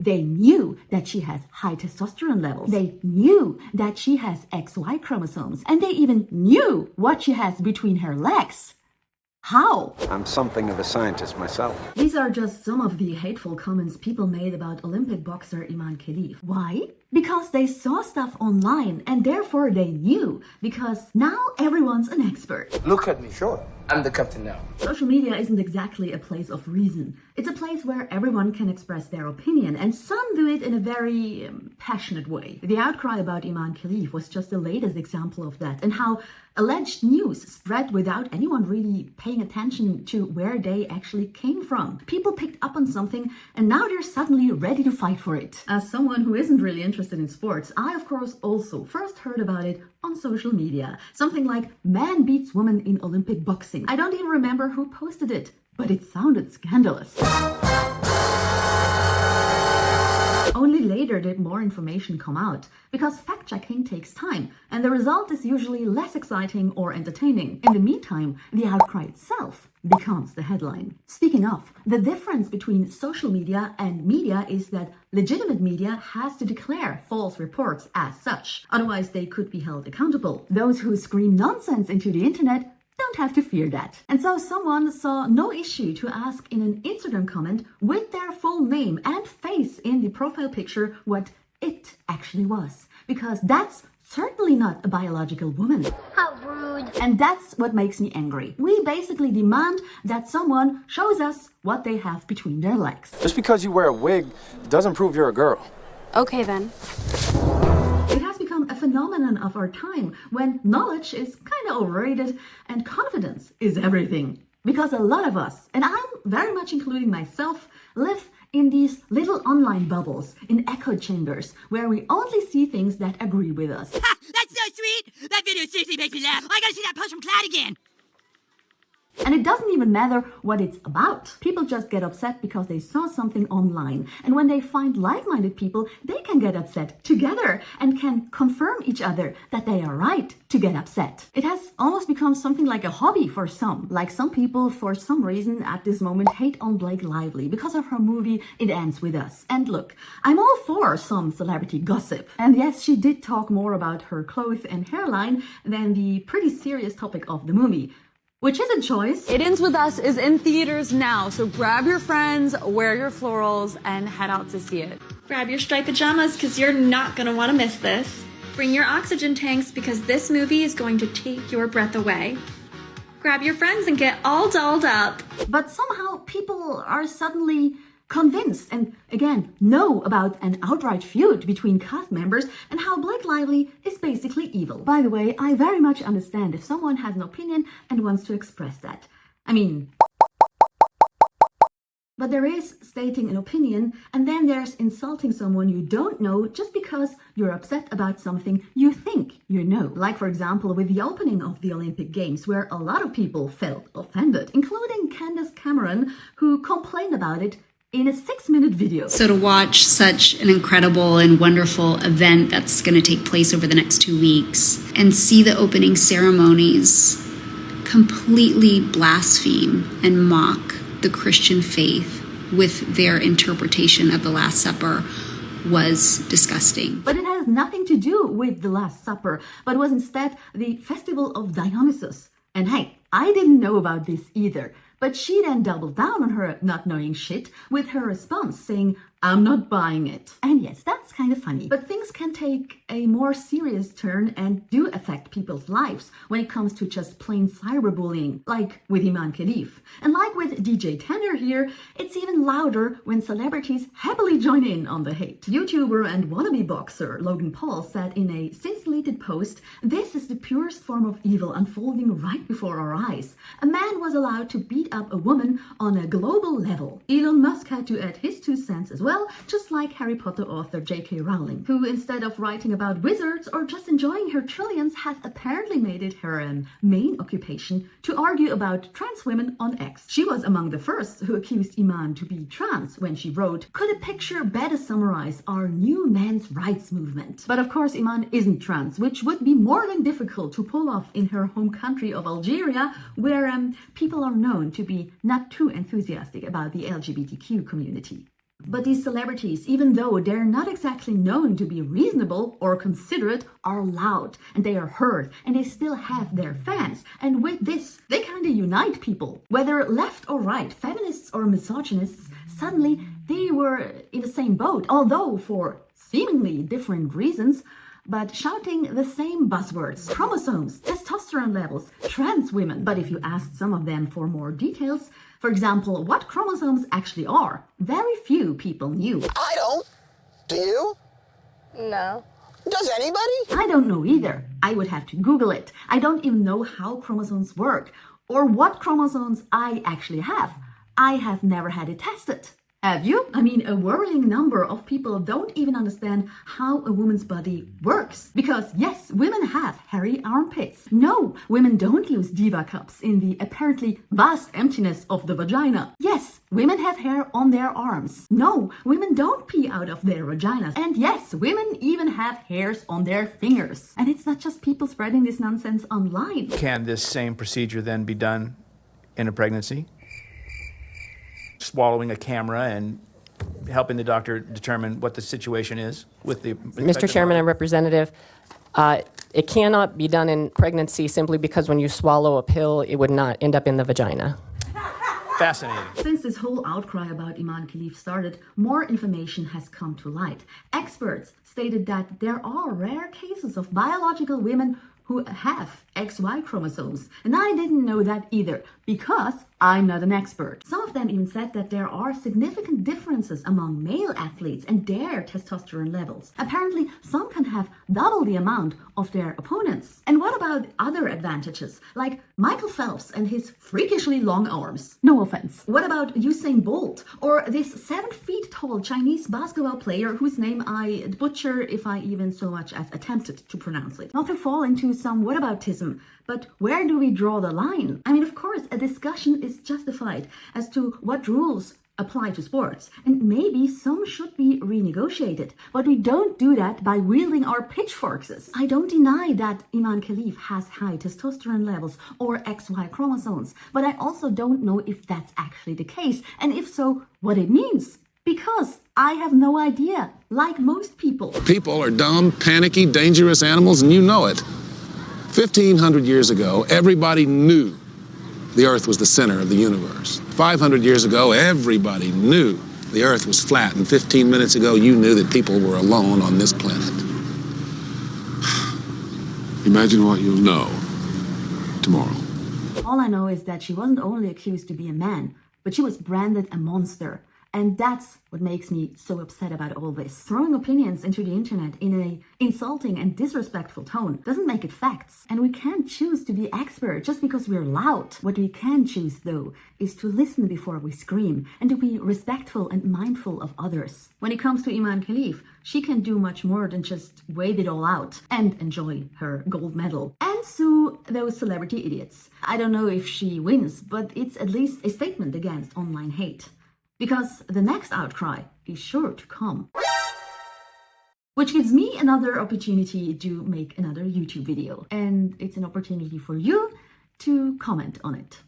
They knew that she has high testosterone levels. They knew that she has XY chromosomes. And they even knew what she has between her legs. How? I'm something of a scientist myself. These are just some of the hateful comments people made about Olympic boxer Imane Khelif. Why? Because they saw stuff online and therefore they knew. Because now everyone's an expert. Look at me. Sure. I'm the captain now. Social media isn't exactly a place of reason. It's a place where everyone can express their opinion, and some do it in a very passionate way. The outcry about Imane Khelif was just the latest example of that, and how alleged news spread without anyone really paying attention to where they actually came from. People picked up on something, and now they're suddenly ready to fight for it. As someone who isn't really interested in sports, I of course also first heard about it on social media. Something like "man beats woman in Olympic boxing." I don't even remember who posted it, but it sounded scandalous. Only later did more information come out, because fact-checking takes time, and the result is usually less exciting or entertaining. In the meantime, the outcry itself becomes the headline. Speaking of, the difference between social media and media is that legitimate media has to declare false reports as such, otherwise they could be held accountable. Those who scream nonsense into the internet don't have to fear that. And so someone saw no issue to ask in an Instagram comment with their full name and face in the profile picture what it actually was. Because that's certainly not a biological woman. How rude. And that's what makes me angry. We basically demand that someone shows us what they have between their legs. Just because you wear a wig doesn't prove you're a girl. Okay then. It has become a phenomenon of our time when knowledge is kind of overrated and confidence is everything. Because a lot of us, and I'm very much including myself, live in these little online bubbles, in echo chambers, where we only see things that agree with us. Ha! That's so sweet! That video seriously makes me laugh. I gotta see that post from Cloud again. And it doesn't even matter what it's about. People just get upset because they saw something online. And when they find like-minded people, they can get upset together and can confirm each other that they are right to get upset. It has almost become something like a hobby for some. Like some people, for some reason, at this moment, hate on Blake Lively because of her movie It Ends With Us. And look, I'm all for some celebrity gossip. And yes, she did talk more about her clothes and hairline than the pretty serious topic of the movie. Which is a choice. It Ends With Us is in theaters now, so grab your friends, wear your florals, and head out to see it. Grab your striped pajamas because you're not going to want to miss this. Bring your oxygen tanks because this movie is going to take your breath away. Grab your friends and get all dolled up. But somehow people are suddenly convinced and again know about an outright feud between cast members and how Blake Lively is basically evil. By the way, I very much understand if someone has an opinion and wants to express that. But there is stating an opinion, and then there's insulting someone you don't know just because you're upset about something you think you know. Like, for example, with the opening of the Olympic Games, where a lot of people felt offended, including Candace Cameron, who complained about it in a 6-minute video. So to watch such an incredible and wonderful event that's going to take place over the next 2 weeks and see the opening ceremonies completely blaspheme and mock the Christian faith with their interpretation of the Last Supper was disgusting. But it has nothing to do with the Last Supper, but was instead the Festival of Dionysus. And hey, I didn't know about this either. But she then doubled down on her not knowing shit with her response saying, "I'm not buying it." And yes, that's kind of funny. But things can take a more serious turn and do affect people's lives when it comes to just plain cyberbullying, like with Imane Khelif. And like with DJ Tanner here, it's even louder when celebrities happily join in on the hate. YouTuber and wannabe boxer Logan Paul said in a since-deleted post, "This is the purest form of evil unfolding right before our eyes. A man was allowed to beat up a woman on a global level." Elon Musk had to add his 2 cents as well, just like Harry Potter author J.K. Rowling, who instead of writing about wizards or just enjoying her trillions has apparently made it her main occupation to argue about trans women on X. She was among the first who accused Imane to be trans when she wrote, "Could a picture better summarize our new men's rights movement?" But of course Imane isn't trans, which would be more than difficult to pull off in her home country of Algeria, where people are known to be not too enthusiastic about the LGBTQ community. But these celebrities, even though they're not exactly known to be reasonable or considerate, are loud and they are heard and they still have their fans. And with this, they kind of unite people. Whether left or right, feminists or misogynists, suddenly they were in the same boat, although for seemingly different reasons, but shouting the same buzzwords: chromosomes, testosterone levels, trans women. But if you asked some of them for more details, for example, what chromosomes actually are, very few people knew. I don't. Do you? No. Does anybody? I don't know either. I would have to Google it. I don't even know how chromosomes work or what chromosomes I actually have. I have never had it tested. Have you? I mean, a worrying number of people don't even understand how a woman's body works. Because yes, women have hairy armpits. No, women don't use diva cups in the apparently vast emptiness of the vagina. Yes, women have hair on their arms. No, women don't pee out of their vaginas. And yes, women even have hairs on their fingers. And it's not just people spreading this nonsense online. Can this same procedure then be done in a pregnancy? Swallowing a camera and helping the doctor determine what the situation is with the... Mr. Chairman and Representative, it cannot be done in pregnancy simply because when you swallow a pill, it would not end up in the vagina. Fascinating. Since this whole outcry about Imane Khelif started, more information has come to light. Experts stated that there are rare cases of biological women who have XY chromosomes. And I didn't know that either, because I'm not an expert. Some of them even said that there are significant differences among male athletes and their testosterone levels. Apparently, some can have double the amount of their opponents. And what about other advantages, like Michael Phelps and his freakishly long arms? No offense. What about Usain Bolt, or this 7 feet tall Chinese basketball player whose name I butcher if I even so much as attempted to pronounce it? Not to fall into some whataboutism, but where do we draw the line? I mean, of course, a discussion is justified as to what rules apply to sports, and maybe some should be renegotiated, but we don't do that by wielding our pitchforks. I don't deny that Imane Khelif has high testosterone levels or XY chromosomes, but I also don't know if that's actually the case, and if so, what it means. Because I have no idea, like most people. People are dumb, panicky, dangerous animals, and you know it. 1,500 years ago, everybody knew the Earth was the center of the universe. 500 years ago, everybody knew the Earth was flat, and 15 minutes ago, you knew that people were alone on this planet. Imagine what you'll know tomorrow. All I know is that she wasn't only accused to be a man, but she was branded a monster. And that's what makes me so upset about all this. Throwing opinions into the internet in an insulting and disrespectful tone doesn't make it facts. And we can't choose to be expert just because we're loud. What we can choose, though, is to listen before we scream and to be respectful and mindful of others. When it comes to Imane Khelif, she can do much more than just wait it all out and enjoy her gold medal and sue those celebrity idiots. I don't know if she wins, but it's at least a statement against online hate. Because the next outcry is sure to come. Which gives me another opportunity to make another YouTube video. And it's an opportunity for you to comment on it.